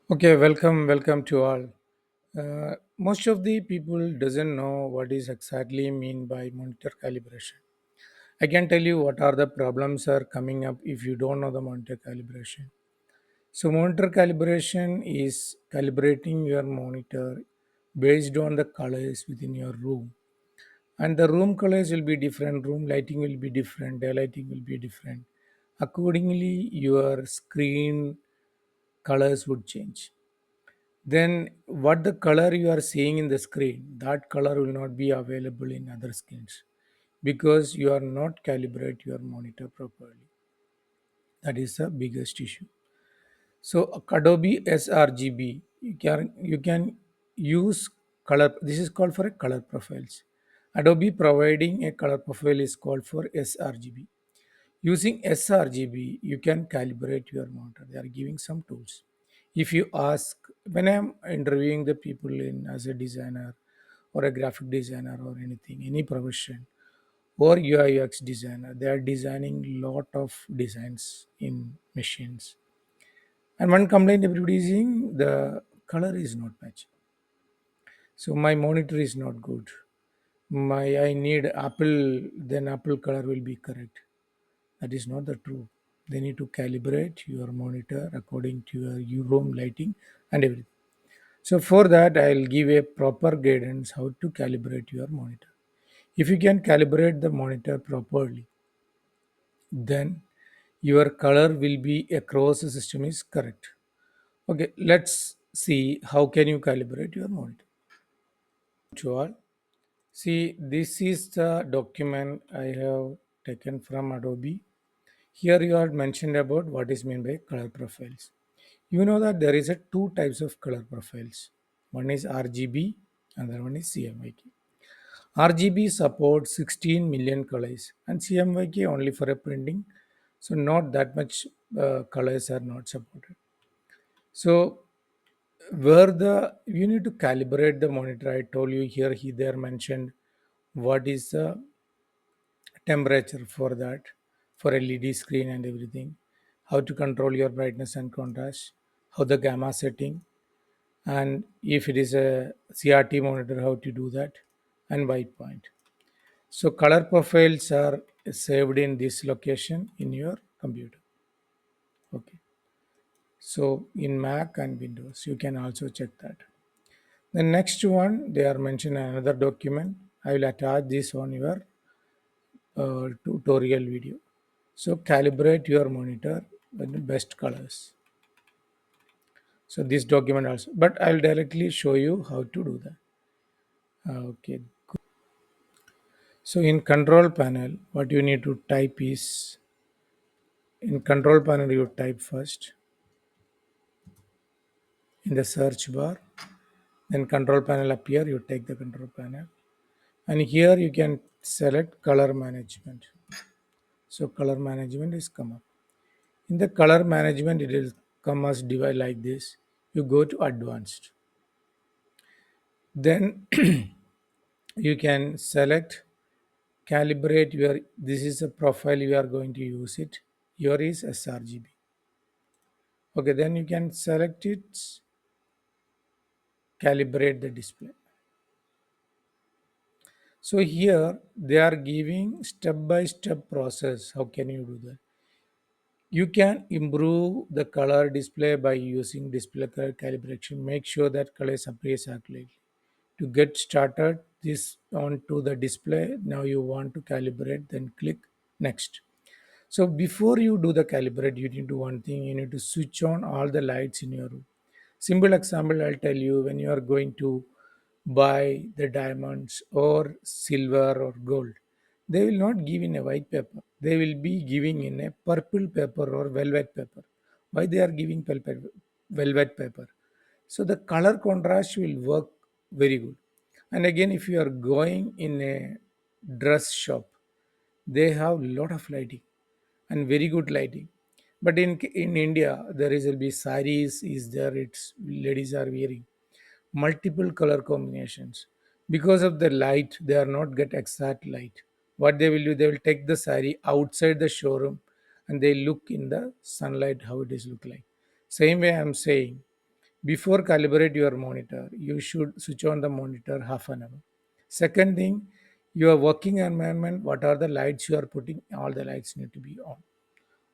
Okay, welcome to all. Most of the people doesn't know what is exactly mean by monitor calibration. I can tell you what are the problems are coming up if you don't know the monitor calibration. So monitor calibration is calibrating your monitor based on the colors within your room. And the room colors will be different, room lighting will be different, daylighting will be different. Accordingly, your screen colors would change. Then what the color you are seeing in the screen, that color will not be available in other screens because you are not calibrate your monitor properly. That is the biggest issue. So Adobe sRGB, you can use color. This is called for a color profiles. Adobe providing a color profile is called for sRGB. Using sRGB, you can calibrate your monitor. They are giving some tools. If you ask, when I'm interviewing the people in as a designer or a graphic designer or anything, any profession or UI UX designer, they are designing lot of designs in machines. And one complaint everybody is seeing, the color is not matching. So my monitor is not good. My I need Apple, then Apple color will be correct. That is not the true. They need to calibrate your monitor according to your room lighting and everything. So for that, I'll give a proper guidance how to calibrate your monitor. If you can calibrate the monitor properly, then your color will be across the system is correct. Okay, let's see how can you calibrate your monitor. To all, see this is the document I have taken from Adobe. Here you are mentioned about what is meant by color profiles. You know that there is a two types of color profiles. One is RGB, another one is CMYK. RGB supports 16 million colors and CMYK only for a printing, so not that much colors are not supported. So where the you need to calibrate the monitor. I told you here he there mentioned what is the temperature for that, for LED screen and everything, how to control your brightness and contrast, how the gamma setting, and if it is a CRT monitor, how to do that, and white point. So color profiles are saved in this location in your computer. Okay. So in Mac and Windows, you can also check that. The next one, they are mentioned another document. I will attach this on your tutorial video. So calibrate your monitor with the best colors. So this document also, but I'll directly show you how to do that. Okay. So in control panel, what you need to type is in control panel you type first in the search bar. Then control panel appear. You take the control panel, and here you can select color management. So color management is come up. In the color management, it will come as divide like this. You go to advanced. Then you can select calibrate your this is a profile you are going to use it. Your is sRGB. Okay, then you can select it, calibrate the display. So here they are giving step by step process. How can you do that? You can improve the color display by using display color calibration. Make sure that colors appear accurately. To get started this onto the display, now you want to calibrate, then click next. So before you do the calibrate, you need to one thing, you need to switch on all the lights in your room. Simple example I'll tell you, when you are going to buy the diamonds or silver or gold, they will not give in a white paper. They will be giving in a purple paper or velvet paper. Why they are giving velvet paper? So the color contrast will work very good. And again, if you are going in a dress shop, they have lot of lighting and very good lighting. But in India, there is will be saris is there. It's ladies are wearing multiple color combinations. Because of the light, they are not get exact light. What they will do, they will take the sari outside the showroom and they look in the sunlight how it is look like. Same way I'm saying, Before calibrate your monitor, you should switch on the monitor half an hour. Second thing, your working environment, what are the lights you are putting? All the lights need to be on.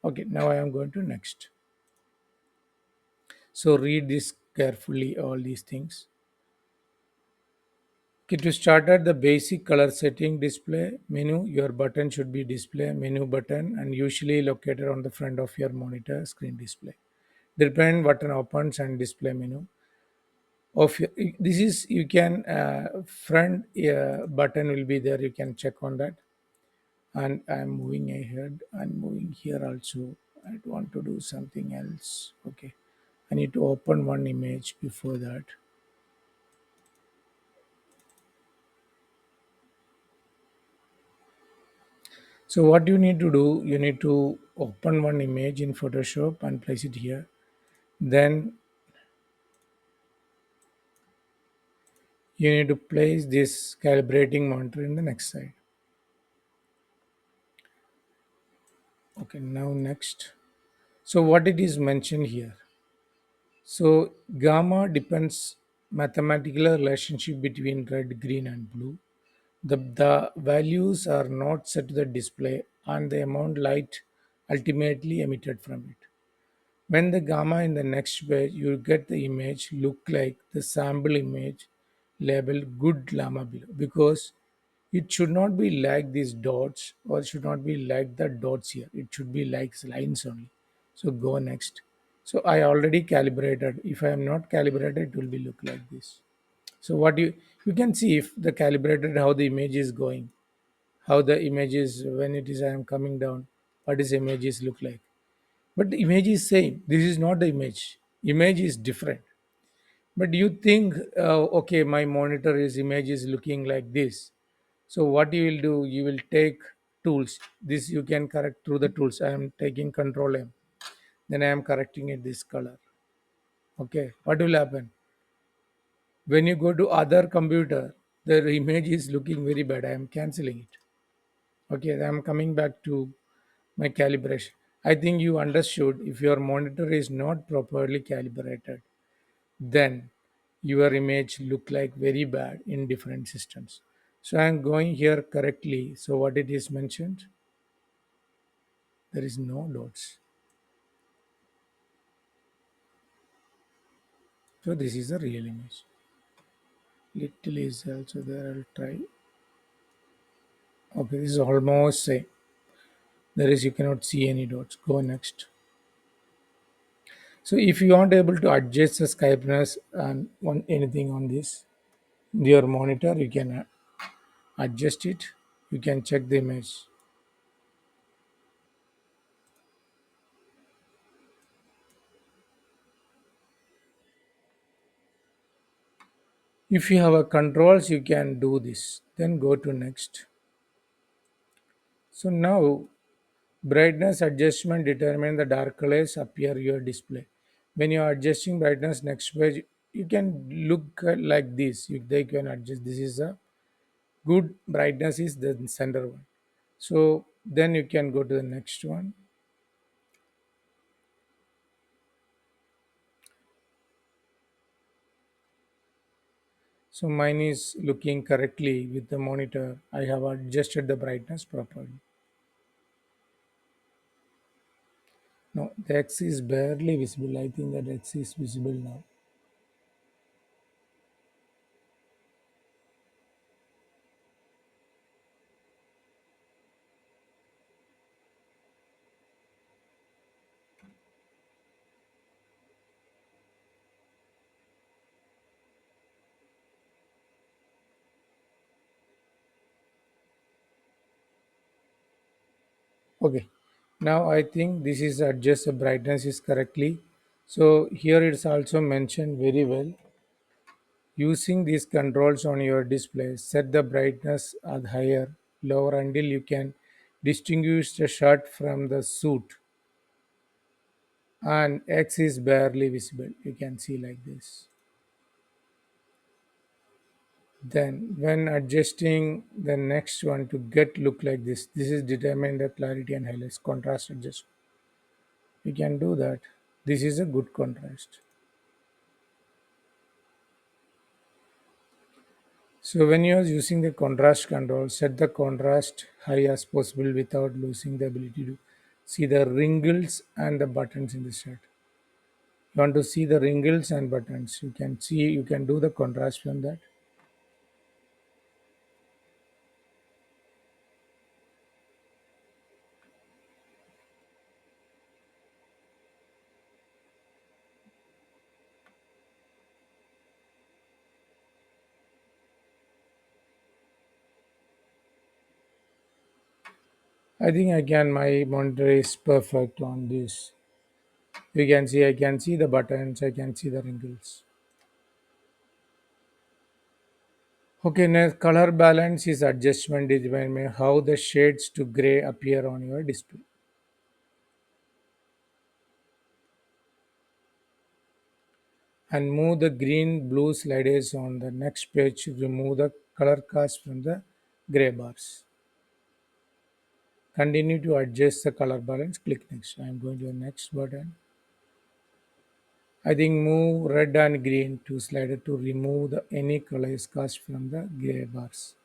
Okay, now I am going to next. So read this carefully, all these things. Okay, to start at the basic color setting display menu, your button should be display menu button and usually located on the front of your monitor screen display. Depend button opens and display menu of your, this is you can front button will be there. You can check on that. And I'm moving ahead and moving here also. I want to do something else. Okay, I need to open one image before that. So what you need to do, you need to open one image in Photoshop and place it here. Then you need to place this calibrating monitor in the next side. Okay, now next. So what it is mentioned here. So gamma depends mathematical relationship between red, green and blue. The values are not set to the display and the amount light ultimately emitted from it. When the gamma in the next page, you get the image look like the sample image labeled good llama below because it should not be like these dots or it should not be like the dots here. It should be like lines only. So go next. So I already calibrated. If I am not calibrated, it will be look like this. So what you can see if the calibrated how the image is going, how the image is when it is I am coming down, what is images look like. But the image is same. This is not the image. Image is different. But you think, okay, my monitor is image is looking like this. So what you will do, you will take tools. This you can correct through the tools. I am taking Control M. Then I am correcting it this color. Okay, what will happen? When you go to other computer, the image is looking very bad. I am canceling it. Okay, I am coming back to my calibration. I think you understood if your monitor is not properly calibrated, then your image look like very bad in different systems. So I am going here correctly. So what it is mentioned, there is no dots. So this is a real image. Little is also there. I'll try. Okay, this is almost same. There is you cannot see any dots. Go next. So if you aren't able to adjust the skypeness and on anything on this your monitor, you can adjust it. You can check the image. If you have a controls, you can do this. Then go to next. So now brightness adjustment determine the dark colors appear your display. When you are adjusting brightness next page, you can look like this. They can adjust. This is a good brightness is the center one. So then you can go to the next one. So mine is looking correctly with the monitor. I have adjusted the brightness properly. No, the X is barely visible. I think that X is visible now. Okay. Now I think this is adjust the brightness is correctly. So here it's also mentioned very well. Using these controls on your display, set the brightness at higher, lower until you can distinguish the shirt from the suit. And X is barely visible. You can see like this. Then when adjusting the next one to get look like this is determine the clarity and highlights contrast adjustment. We can do that. This is a good contrast. So when you are using the contrast control, set the contrast high as possible without losing the ability to see the wrinkles and the buttons in the shot. You want to see the wrinkles and buttons. You can do the contrast from that. I think I can my monitor is perfect on this. You can see I can see the buttons, I can see the wrinkles. Okay, now color balance is adjustment determine how the shades to gray appear on your display. And move the green blue sliders on the next page to remove the color cast from the gray bars. Continue to adjust the color balance. Click next. I am going to the next button. I think move red and green to slider to remove the any colors cast from the gray bars.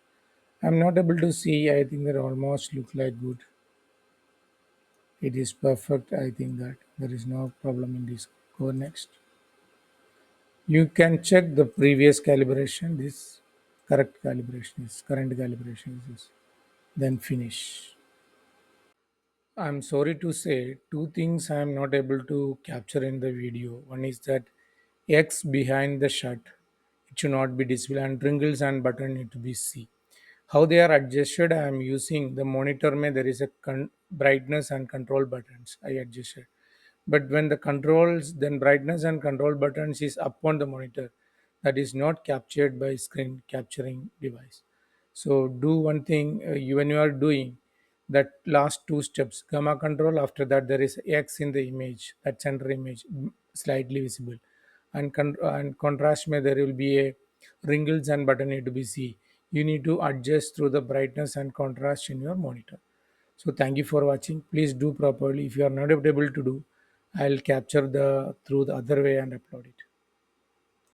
I'm not able to see. I think that almost look like good. It is perfect. I think that there is no problem in this. Go next. You can check the previous calibration. This correct calibration is current calibration is this. Then finish. I'm sorry to say two things I am not able to capture in the video. One is that X behind the shot, it should not be displayed, and wrinkles and button need to be C. How they are adjusted, I am using the monitor. There is a brightness and control buttons. I adjusted, but when the controls, then brightness and control buttons is up on the monitor, that is not captured by screen capturing device. So do one thing, when you are doing that last two steps gamma control, after that there is X in the image, that center image slightly visible, and and contrast may there will be a wrinkles and button need to be see. You need to adjust through the brightness and contrast in your monitor. So thank you for watching. Please do properly. If you are not able to do, I'll capture the through the other way and upload it.